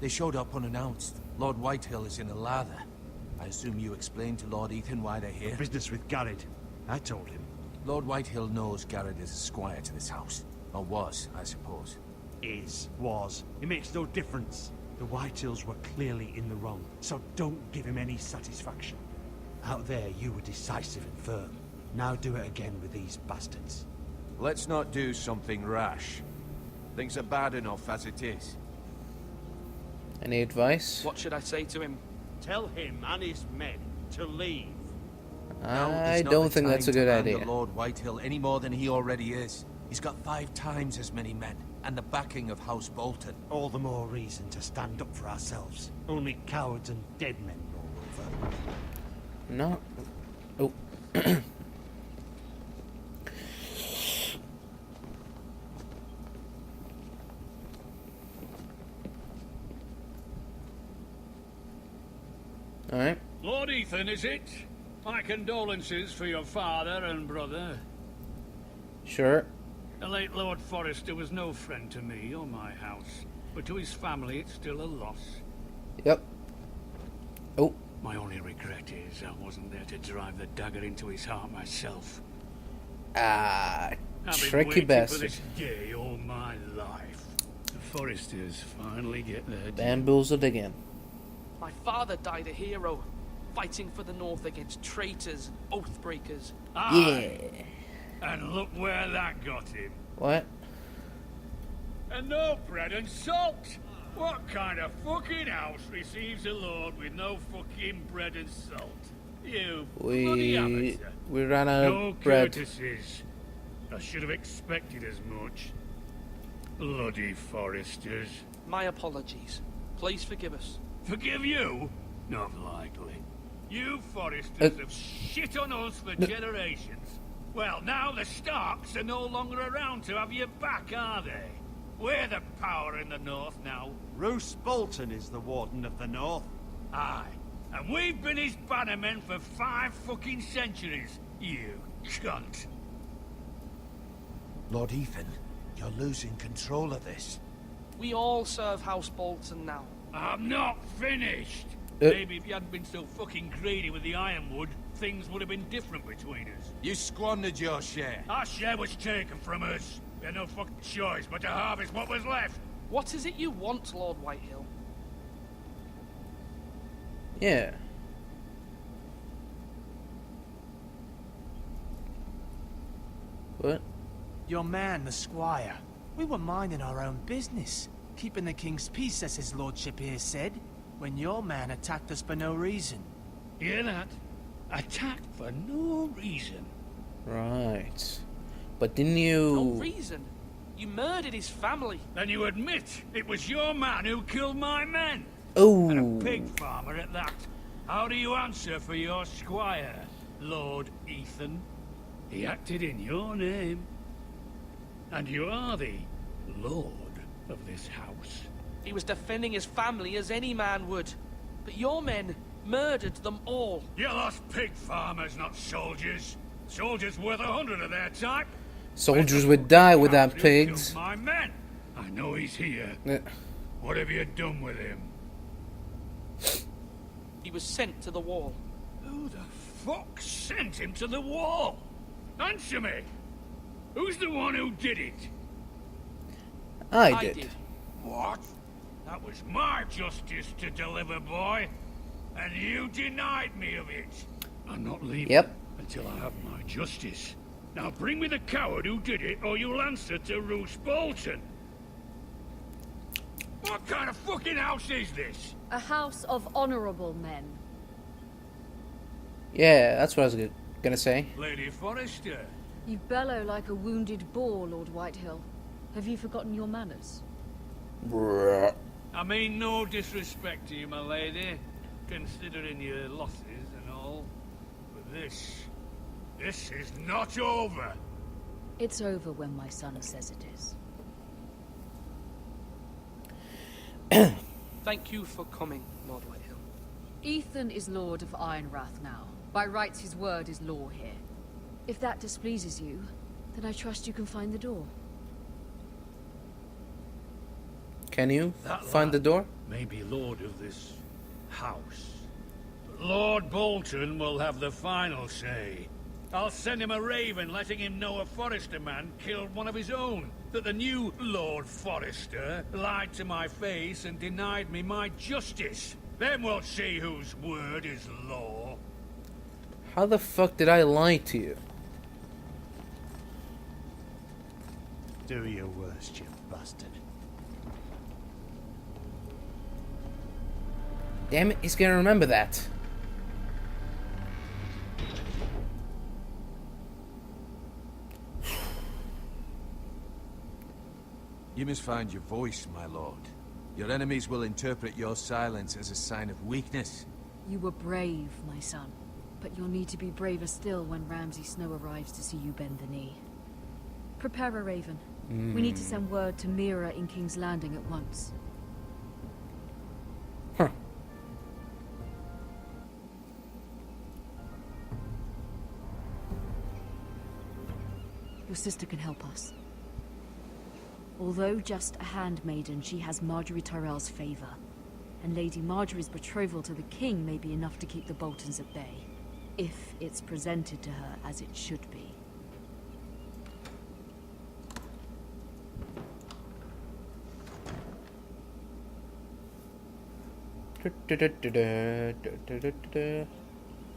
They showed up unannounced. Lord Whitehill is in a lather. I assume you explained to Lord Ethan why they're here? Business with Garrett. I told him. Lord Whitehill knows Garrett is a squire to this house. Or was, I suppose. Was. It makes no difference. The Whitehills were clearly in the wrong, so don't give him any satisfaction. Out there, you were decisive and firm. Now do it again with these bastards. Let's not do something rash. Things are bad enough as it is. Any advice? What should I say to him? Tell him and his men to leave. I don't think that's a good idea. Lord Whitehill any more than he already is. He's got 5 times as many men, and the backing of House Bolton. All the more reason to stand up for ourselves. Only cowards and dead men roll over. No. Oh. Alright. Lord Ethan, is it? My condolences for your father and brother. Sure. The late Lord Forrester was no friend to me or my house, but to his family it's still a loss. Yep. Oh. My only regret is I wasn't there to drive the dagger into his heart myself. Ah, I've been tricky waiting bastard. for this day all my life. The Forresters finally get their due. Bamboozled again. My father died a hero, fighting for the North against traitors, oath breakers. Aye. And look where that got him. What? And no bread and salt. What kind of fucking house receives a lord with no fucking bread and salt? You bloody amateur. We ran out No of bread. courtesies. I should have expected as much. Bloody Forresters. My apologies. Please forgive us. Forgive you? Not likely. You Forresters have shit on us for generations. Well, now the Starks are no longer around to have your back, are they? We're the power in the North now. Roose Bolton is the Warden of the North. Aye. And we've been his bannermen for 5 fucking centuries, you cunt. Lord Ethan, you're losing control of this. We all serve House Bolton now. I'm not finished. Maybe if you hadn't been so fucking greedy with the ironwood, things would have been different between us. You squandered your share. Our share was taken from us. We had no fucking choice but to harvest what was left. What is it you want, Lord Whitehill? Yeah. What? Your man, the squire. We were minding our own business. Keeping the king's peace, as his lordship here said, when your man attacked us for no reason. Hear that? Attacked for no reason. Right. But didn't you... No reason. You murdered his family. Then you admit it was your man who killed my men. Oh. And a pig farmer at that. How do you answer for your squire, Lord Ethan? He acted in your name. And you are the lord of this house. He was defending his family as any man would. But your men murdered them all. You lost pig farmers, not soldiers. Soldiers worth 100 of their type. Soldiers would die without Who pigs. killed my men. I know he's here. What have you done with him? He was sent to the wall. Who the fuck sent him to the wall? Answer me! Who's the one who did it? I did. What? That was my justice to deliver, boy. And you denied me of it. I'm not leaving until I have my justice. Now bring me the coward who did it, or you'll answer to Roose Bolton. What kind of fucking house is this? A house of honorable men. Yeah, that's what I was gonna say. Lady Forrester. You bellow like a wounded boar, Lord Whitehill. Have you forgotten your manners? I mean no disrespect to you, my lady, considering your losses and all. But this is not over. It's over when my son says it is. Thank you for coming, Lord Whitehill. Ethan is Lord of Ironrath now. By rights, his word is law here. If that displeases you, then I trust you can find the door. Can you That find the lad door? may be lord of this house. But Lord Bolton will have the final say. I'll send him a raven letting him know a Forrester man killed one of his own. That the new Lord Forrester lied to my face and denied me my justice. Then we'll see whose word is law. How the fuck did I lie to you? Do your worst, you bastard. Damn it, he's gonna remember that. You must find your voice, my lord. Your enemies will interpret your silence as a sign of weakness. You were brave, my son. But you'll need to be braver still when Ramsay Snow arrives to see you bend the knee. Prepare a raven. We need to send word to Mira in King's Landing at once. Huh. Your sister can help us. Although just a handmaiden, she has Margaery Tyrell's favor. And Lady Margaery's betrothal to the king may be enough to keep the Boltons at bay. If it's presented to her as it should be.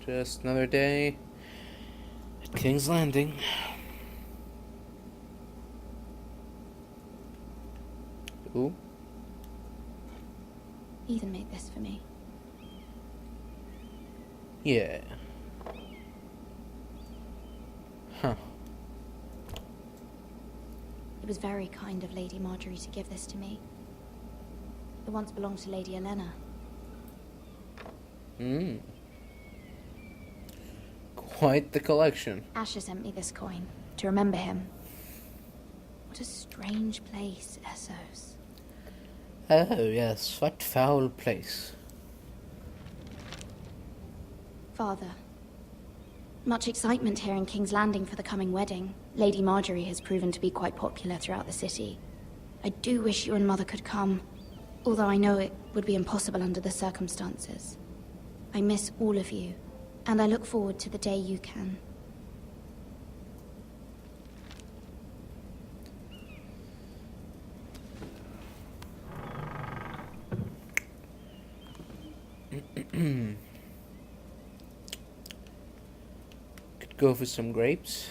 Just another day at King's Landing. Ooh. Ethan made this for me. Yeah. Huh. It was very kind of Lady Margaery to give this to me. It once belonged to Lady Olenna. Quite the collection. Asher sent me this coin to remember him. What a strange place, Essos. Oh, yes, what foul place. Father, much excitement here in King's Landing for the coming wedding. Lady Margaery has proven to be quite popular throughout the city. I do wish you and Mother could come, although I know it would be impossible under the circumstances. I miss all of you, and I look forward to the day you can. Could go for some grapes.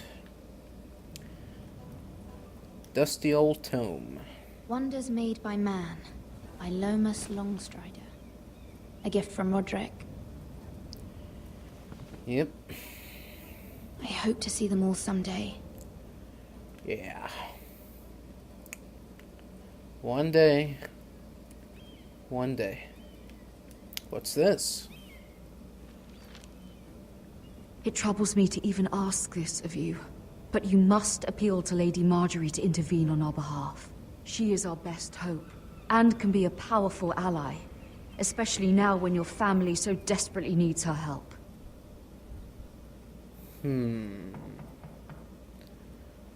Dusty old tome. Wonders Made by Man, by Lomas Longstrider. A gift from Roderick. Yep. I hope to see them all someday. Yeah. One day. One day. What's this? It troubles me to even ask this of you, but you must appeal to Lady Margaery to intervene on our behalf. She is our best hope, and can be a powerful ally, especially now when your family so desperately needs her help.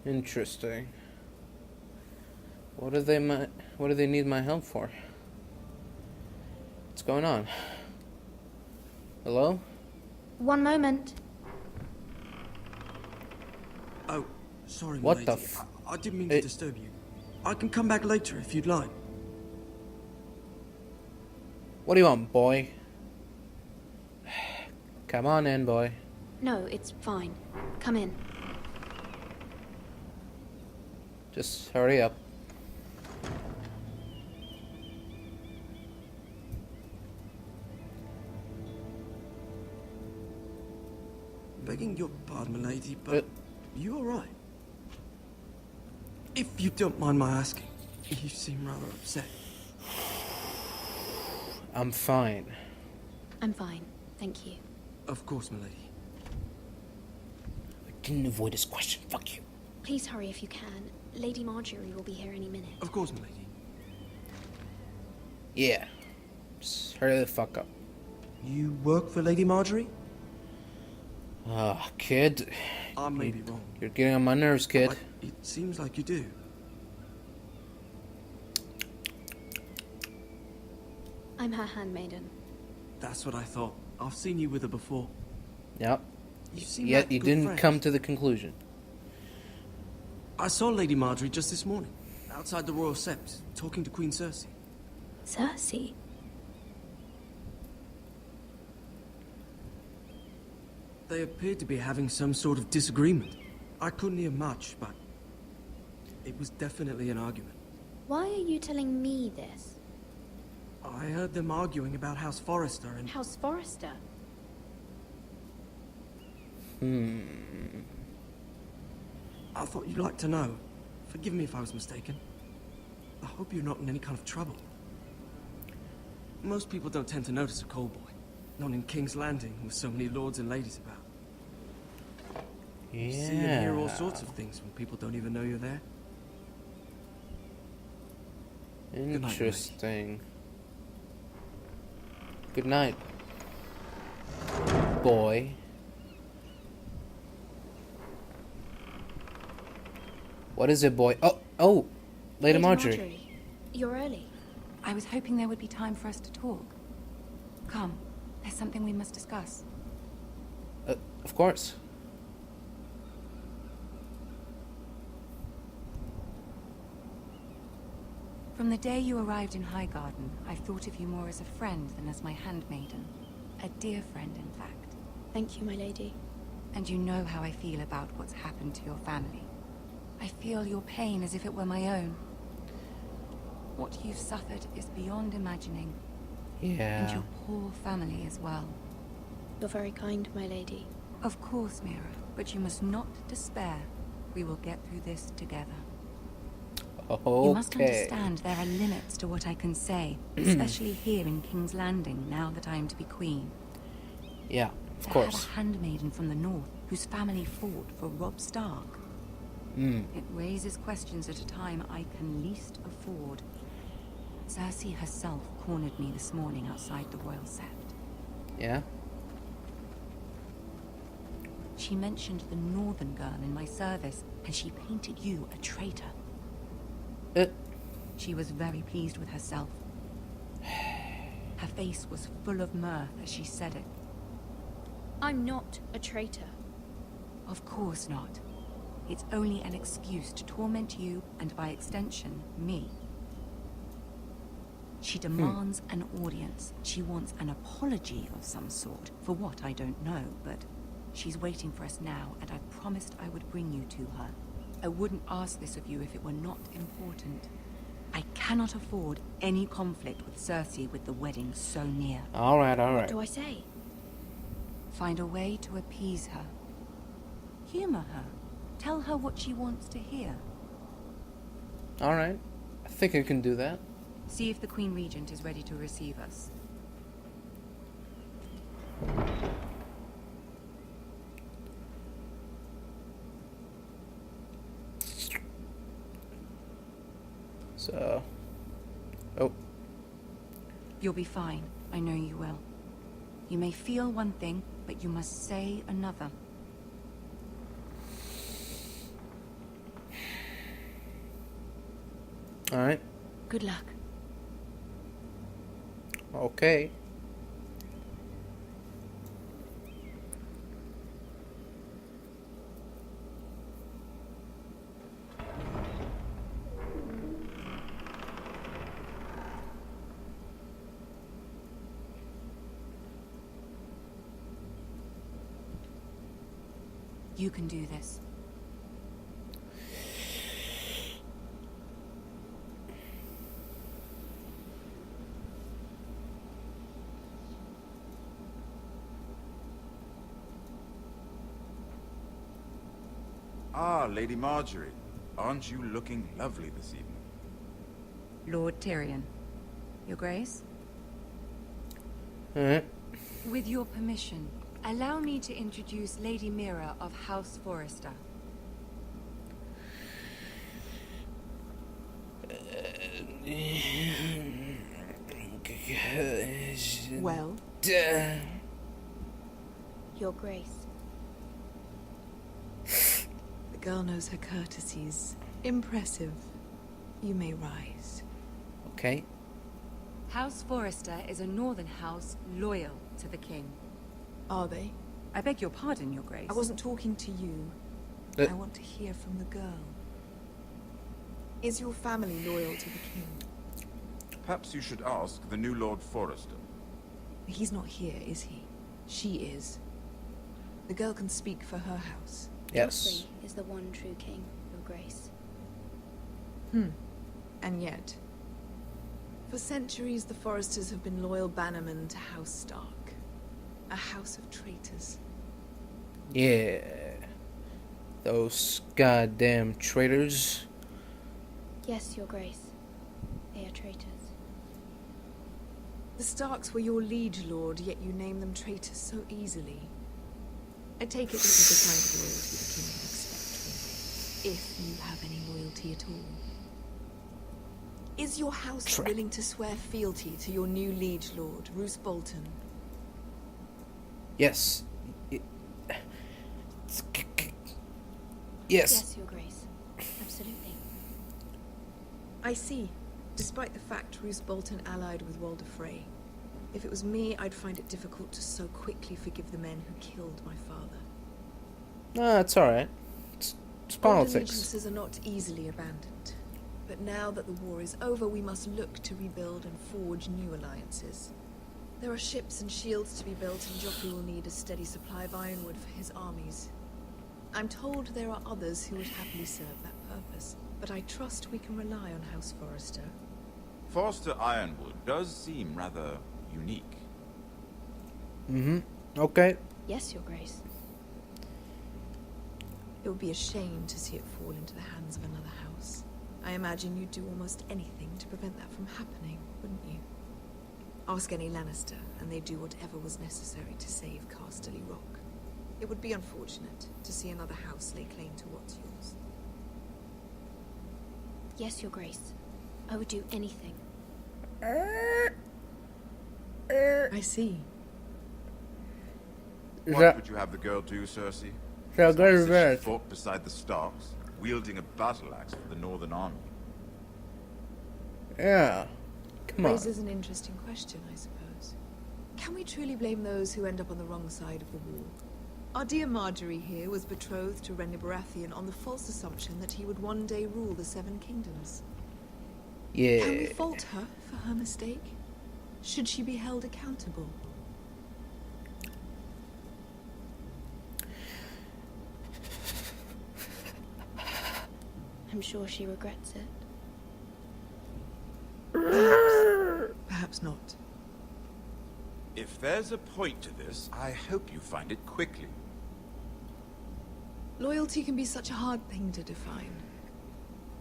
Interesting. What do they need my help for? What's going on? Hello? One moment. Oh, sorry, What my the lady. f- I didn't mean to disturb you. I can come back later if you'd like. What do you want, boy? Come on in, boy. No, it's fine. Come in. Just hurry up. Begging your pardon, my lady, but you all right? If you don't mind my asking, you seem rather upset. I'm fine. I'm fine, thank you. Of course, my lady. I didn't avoid this question. Fuck you. Please hurry if you can. Lady Margaery will be here any minute. Of course, my lady. Yeah. Just hurry the fuck up. You work for Lady Margaery? Ah, kid. I may be wrong. You're getting on my nerves, kid. But it seems like you do. I'm her handmaiden. That's what I thought. I've seen you with her before. Yep. You seem Yet like you good didn't friends. come to the conclusion. I saw Lady Margaery just this morning, outside the Royal Sept, talking to Queen Cersei. Cersei? They appeared to be having some sort of disagreement. I couldn't hear much, but it was definitely an argument. Why are you telling me this? I heard them arguing about House Forrester and... House Forrester? I thought you'd like to know. Forgive me if I was mistaken. I hope you're not in any kind of trouble. Most people don't tend to notice a call boy. Not in King's Landing, with so many lords and ladies about. You see and hear all sorts of things when people don't even know you're there. Interesting. Good night, boy. What is it, boy? Oh, Lady Margaery. You're early. I was hoping there would be time for us to talk. Come, there's something we must discuss. Of course. From the day you arrived in Highgarden, I've thought of you more as a friend than as my handmaiden. A dear friend, in fact. Thank you, my lady. And you know how I feel about what's happened to your family. I feel your pain as if it were my own. What you've suffered is beyond imagining. Yeah. And your poor family as well. You're very kind, my lady. Of course, Mira, but you must not despair. We will get through this together. Okay. You must understand there are limits to what I can say, especially here in King's Landing, now that I am to be queen. Yeah, of To course. have a handmaiden from the north whose family fought for Robb Stark. It raises questions at a time I can least afford. Cersei herself cornered me this morning outside the Royal Sept. Yeah. She mentioned the northern girl in my service, and she painted you a traitor. She was very pleased with herself. Her face was full of mirth as she said it. I'm not a traitor. Of course not. It's only an excuse to torment you, and by extension, me. She demands an audience. She wants an apology of some sort. For what, I don't know, but she's waiting for us now, and I promised I would bring you to her. I wouldn't ask this of you if it were not important. I cannot afford any conflict with Cersei with the wedding so near. Alright, What alright. do I say? Find a way to appease her. Humor her. Tell her what she wants to hear. Alright. I think I can do that. See if the Queen Regent is ready to receive us. So... Oh. You'll be fine. I know you will. You may feel one thing, but you must say another. Alright. Good luck. Okay. You can do this. Ah, Lady Margaery. Aren't you looking lovely this evening? Lord Tyrion. Your Grace? Alright. With your permission, allow me to introduce Lady Mira of House Forrester. Well? Your Grace. The girl knows her courtesies. Impressive. You may rise. Okay. House Forrester is a northern house loyal to the king. Are they? I beg your pardon, Your Grace. I wasn't talking to you. I want to hear from the girl. Is your family loyal to the king? Perhaps you should ask the new Lord Forrester. He's not here, is he? She is. The girl can speak for her house. Yes. Joffrey is the one true king, Your Grace. And yet, for centuries the Forresters have been loyal bannermen to House Stark. A house of traitors. Yeah. Those goddamn traitors. Yes, Your Grace. They are traitors. The Starks were your liege lord, yet you name them traitors so easily. I take it this is the kind of loyalty the king would expect from you, if you have any loyalty at all. Is your house willing to swear fealty to your new liege lord, Roose Bolton? Yes. Yes. Yes, Your Grace. Absolutely. I see. Despite the fact Roose Bolton allied with Walder Frey. If it was me, I'd find it difficult to so quickly forgive the men who killed my father. No, it's alright. It's Old politics. allegiances are not easily abandoned. But now that the war is over, we must look to rebuild and forge new alliances. There are ships and shields to be built, and Joffrey will need a steady supply of ironwood for his armies. I'm told there are others who would happily serve that purpose, but I trust we can rely on House Forrester. Forrester Ironwood does seem rather unique. Okay. Yes, Your Grace. It would be a shame to see it fall into the hands of another house. I imagine you'd do almost anything to prevent that from happening, wouldn't you? Ask any Lannister, and they'd do whatever was necessary to save Casterly Rock. It would be unfortunate to see another house lay claim to what's yours. Yes, Your Grace. I would do anything. I see. What would you have the girl do, Cersei? So It's go not to as if bed. she fought beside the Starks, wielding a battle axe for the Northern Army. Yeah. Come on. Raises an interesting question, I suppose. Can we truly blame those who end up on the wrong side of the war? Our dear Margaery here was betrothed to Renly Baratheon on the false assumption that he would one day rule the Seven Kingdoms. Yeah. Can we fault her for her mistake? Should she be held accountable? I'm sure she regrets it. Perhaps not. If there's a point to this, I hope you find it quickly. Loyalty can be such a hard thing to define.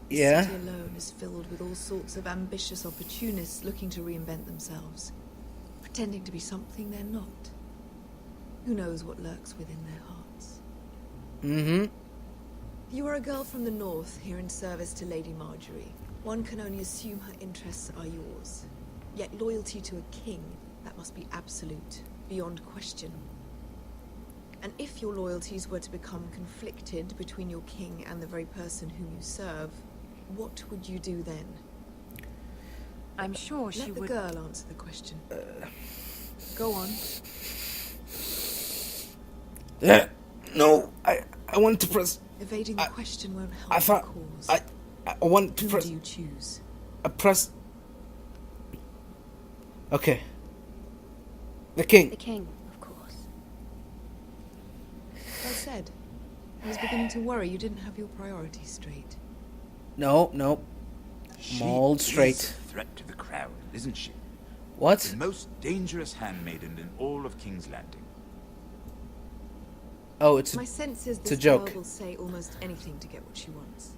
The Yeah. city alone is filled with all sorts of ambitious opportunists looking to reinvent themselves, pretending to be something they're not. Who knows what lurks within their hearts? You are a girl from the north, here in service to Lady Margaery. One can only assume her interests are yours. Yet loyalty to a king, that must be absolute, beyond question. And if your loyalties were to become conflicted between your king and the very person whom you serve, what would you do then? I'm sure she Let the would... girl answer the question. Go on. No, I want to press. Evading the question won't help I the thought cause. I want to Who press. do you choose? I press. Okay. The king. The king, of course. Well said. I was beginning to worry you didn't have your priorities straight. No. Mauled She straight. is a threat to the crown, isn't she? What? The most dangerous handmaiden in all of King's Landing. Oh, it's My sense is it's a this joke. girl will say almost anything to get what she wants.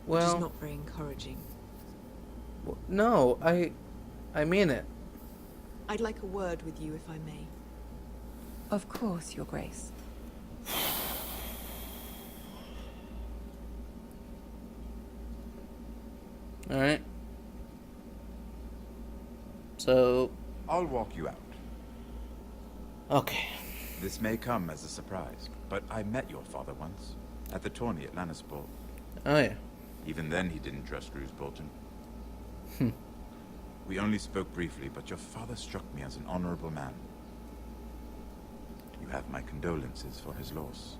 Which Well, is not very encouraging. no, I mean it. I'd like a word with you, if I may. Of course, Your Grace. All right. So, I'll walk you out. okay. This may come as a surprise, but I met your father once, at the tourney at Lannisport. Oh yeah. Even then he didn't trust Roose Bolton. We only spoke briefly, but your father struck me as an honorable man. You have my condolences for his loss.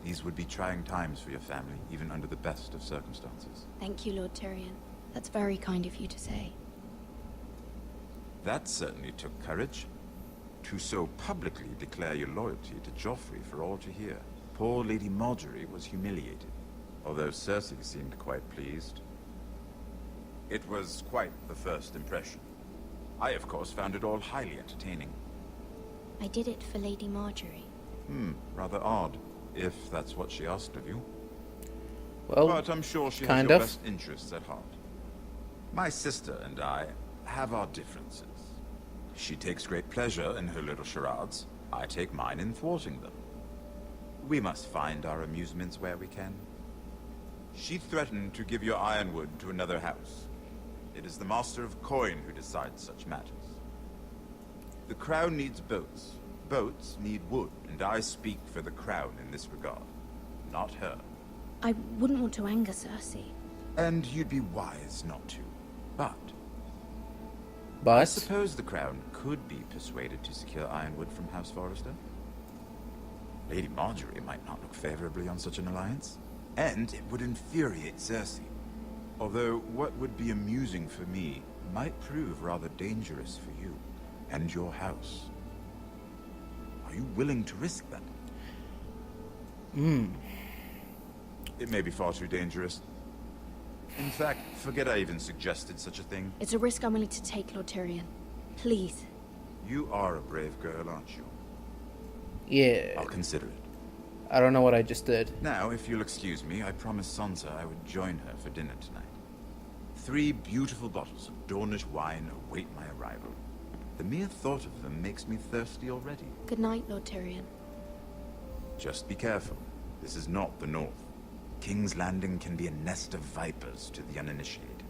These would be trying times for your family, even under the best of circumstances. Thank you, Lord Tyrion. That's very kind of you to say. That certainly took courage. To so publicly declare your loyalty to Joffrey for all to hear. Poor Lady Margaery was humiliated, although Cersei seemed quite pleased. It was quite the first impression. I, of course, found it all highly entertaining. I did it for Lady Margaery. Rather odd, if that's what she asked of you. Well, but I'm sure she has kind your of. best interests at heart. My sister and I have our differences. She takes great pleasure in her little charades. I take mine in thwarting them. We must find our amusements where we can. She threatened to give your ironwood to another house. It is the Master of Coin who decides such matters. The crown needs boats. Boats need wood, and I speak for the crown in this regard, not her. I wouldn't want to anger Cersei. And you'd be wise not to. But I But suppose the crown could be persuaded to secure ironwood from House Forrester. Lady Margaery might not look favorably on such an alliance, and it would infuriate Cersei. Although what would be amusing for me might prove rather dangerous for you and your house. Are you willing to risk that? It may be far too dangerous. In fact, forget I even suggested such a thing. It's a risk I'm willing to take, Lord Tyrion. Please. You are a brave girl, aren't you? yeah, I'll consider it. I don't know what I just did. Now, if you'll excuse me, I promised Sansa I would join her for dinner tonight. 3 beautiful bottles of Dornish wine await my arrival. The mere thought of them makes me thirsty already. Good night, Lord Tyrion. Just be careful. This is not the North. King's Landing can be a nest of vipers to the uninitiated.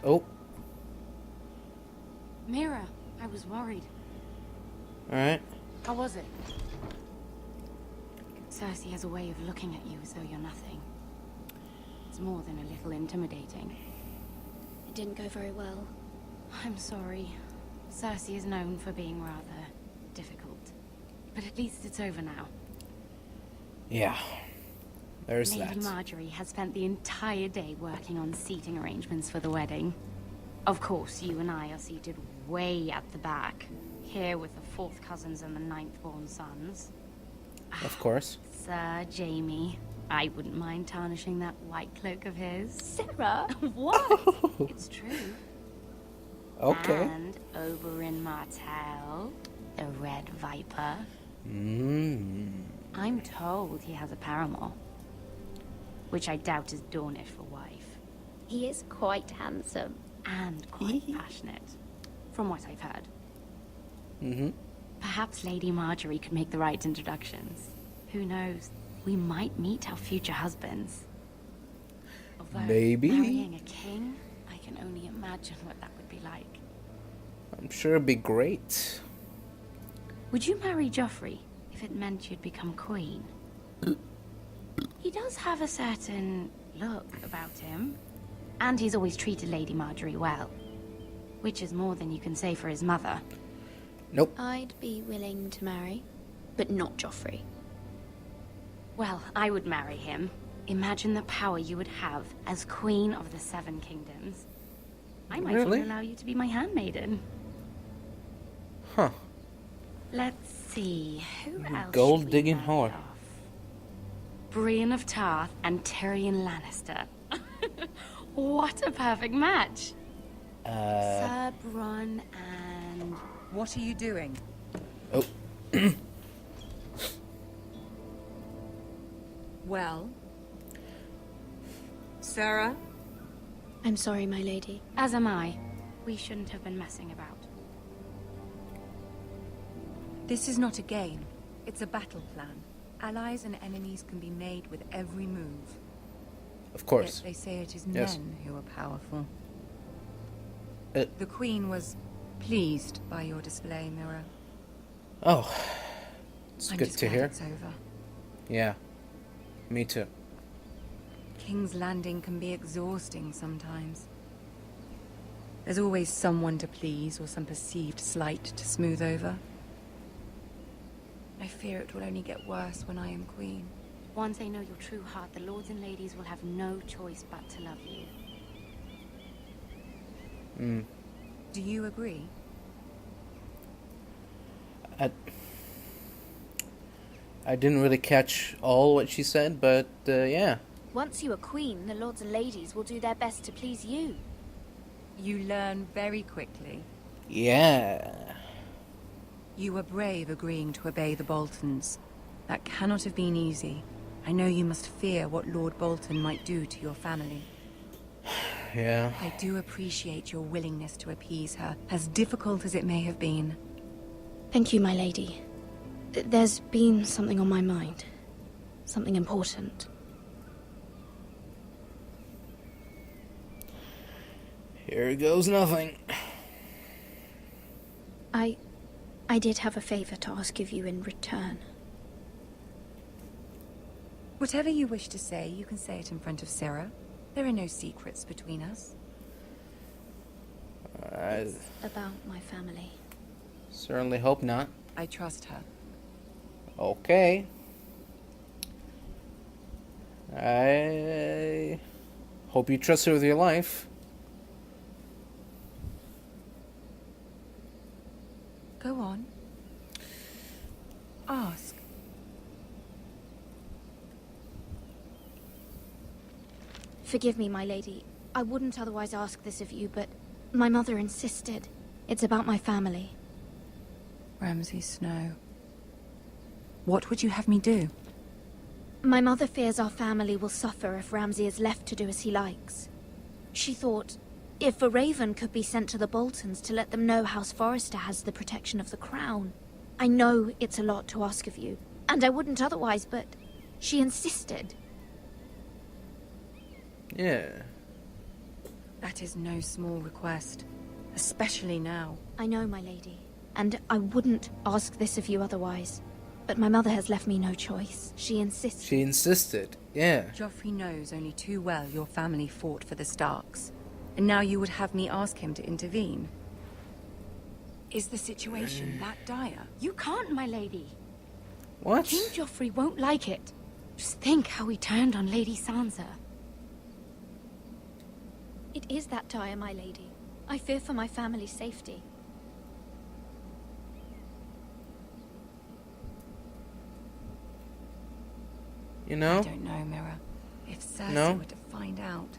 Oh, Mira, I was worried. alright. How was it? Cersei has a way of looking at you as though you're nothing. It's more than a little intimidating. It didn't go very well. I'm sorry. Cersei is known for being rather difficult. But at least it's over now. Yeah, there's Lady that. Margaery has spent the entire day working on seating arrangements for the wedding. Of course, you and I are seated way at the back, here with the 4th cousins and the 9th-born sons. Of course. Sir Jamie, I wouldn't mind tarnishing that white cloak of his. Sarah! What? It's true. Okay. And over in Martell, the Red Viper. I'm told he has a paramour, which I doubt is Dornish for wife. He is quite handsome. And quite passionate, from what I've heard. Mm-hmm. Perhaps Lady Margaery could make the right introductions. Who knows? We might meet our future husbands. Although, Maybe. marrying a king, I can only imagine what that would be like. I'm sure it'd be great. Would you marry Joffrey if it meant you'd become queen? He does have a certain look about him. And he's always treated Lady Margaery well. Which is more than you can say for his mother. Nope. I'd be willing to marry, but not Joffrey. Well, I would marry him. Imagine the power you would have as Queen of the 7 Kingdoms. I might Really? even allow you to be my handmaiden. Huh. Let's see, who else Gold should we digging marry whore. off? Brienne of Tarth and Tyrion Lannister. What a perfect match. Sir Bronn and... What are you doing? Oh. Well? Sarah? I'm sorry, my lady. As am I. We shouldn't have been messing about. This is not a game. It's a battle plan. Allies and enemies can be made with every move. Of course. Yet they say it is Yes. men who are powerful. Uh, The Queen was pleased by your display, Mira. Oh, it's I'm good just to glad hear. it's over. Yeah, me too. King's Landing can be exhausting sometimes. There's always someone to please or some perceived slight to smooth over. I fear it will only get worse when I am queen. Once they know your true heart, the lords and ladies will have no choice but to love you. Do you agree? I didn't really catch all what she said, but yeah. Once you are queen, the lords and ladies will do their best to please you. You learn very quickly. Yeah. You were brave agreeing to obey the Boltons. That cannot have been easy. I know you must fear what Lord Bolton might do to your family. Yeah. I do appreciate your willingness to appease her, as difficult as it may have been. Thank you, my lady. There's been something on my mind. Something important. Here goes nothing. I did have a favor to ask of you in return. Whatever you wish to say, you can say it in front of Sarah. There are no secrets between us. I About my family. certainly hope not. I trust her. Okay. I hope you trust her with your life. Go on. Ask. Forgive me, my lady. I wouldn't otherwise ask this of you, but my mother insisted. It's about my family. Ramsay Snow. What would you have me do? My mother fears our family will suffer if Ramsay is left to do as he likes. She thought, if a raven could be sent to the Boltons to let them know House Forrester has the protection of the crown. I know it's a lot to ask of you, and I wouldn't otherwise, but she insisted. Yeah. That is no small request, especially now. I know, my lady, and I wouldn't ask this of you otherwise. But my mother has left me no choice. She insists. She insisted. Yeah. Joffrey knows only too well your family fought for the Starks. And now you would have me ask him to intervene. Is the situation that dire? You can't, my lady. What? King Joffrey won't like it. Just think how he turned on Lady Sansa. It is that dire, my lady. I fear for my family's safety. You know? I don't know, Mira. If Cersei No? were to find out.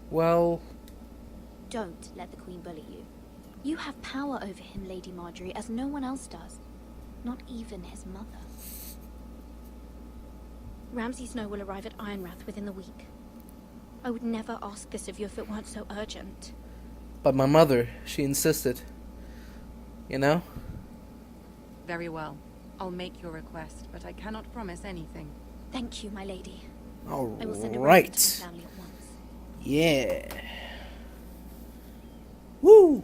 Well, Don't let the Queen bully you. You have power over him, Lady Margaery, as no one else does. Not even his mother. Ramsay Snow will arrive at Ironrath within the week. I would never ask this of you if it weren't so urgent. but my mother, she insisted. You know? Very well. I'll make your request, but I cannot promise anything. Thank you, my lady. All I will send a right. to my family at once. Yeah. Woo!